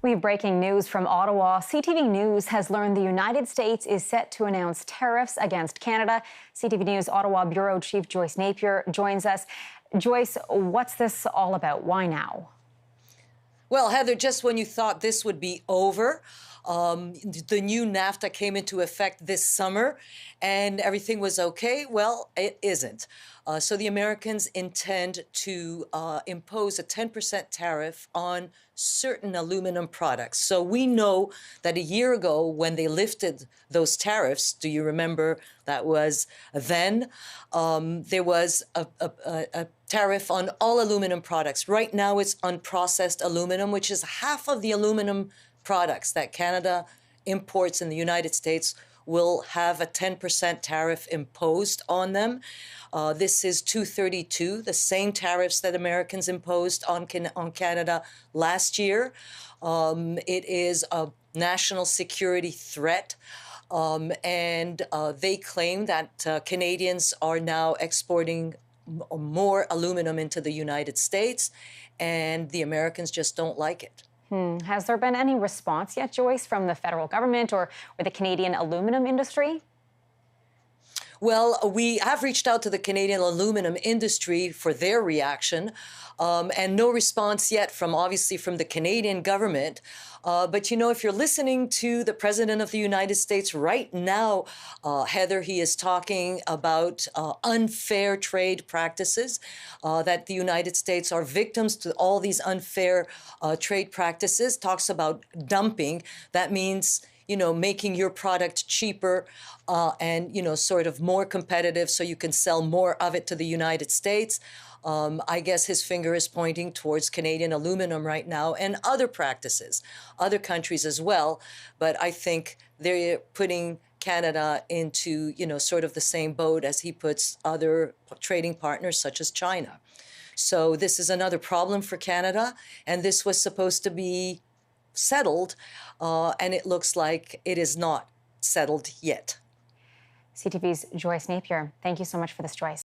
We have breaking news from Ottawa. CTV News has learned the United States is set to announce tariffs against Canada. CTV News Ottawa Bureau Chief Joyce Napier joins us. Joyce, what's this all about? Why now? Well, Heather, just when you thought this would be over, the new NAFTA came into effect this summer and everything was okay. Well, it isn't. So the Americans intend to impose a 10% tariff on certain aluminum products. So we know that a year ago when they lifted those tariffs, do you remember that was then, there was a tariff on all aluminum products. Right now it's unprocessed aluminum, which is half of the aluminum products that Canada imports in the United States will have a 10% tariff imposed on them. This is 232, the same tariffs that Americans imposed on Canada last year. It is a national security threat. And they claim that Canadians are now exporting more aluminum into the United States, and the Americans just don't like it. Has there been any response yet, Joyce, from the federal government or the Canadian aluminum industry? Well, we have reached out to the Canadian aluminum industry for their reaction, and no response yet obviously from the Canadian government. But, you know, if you're listening to the President of the United States right now, Heather, he is talking about unfair trade practices, that the United States are victims to all these unfair trade practices, talks about dumping. That means, you know, making your product cheaper and, you know, sort of more competitive so you can sell more of it to the United States. I guess his finger is pointing towards Canadian aluminum right now and other practices, other countries as well. But I think they're putting Canada into, you know, sort of the same boat as he puts other trading partners such as China. So this is another problem for Canada, and this was supposed to be settled, and it looks like it is not settled yet. CTV's Joyce Napier, thank you so much for this, Joyce.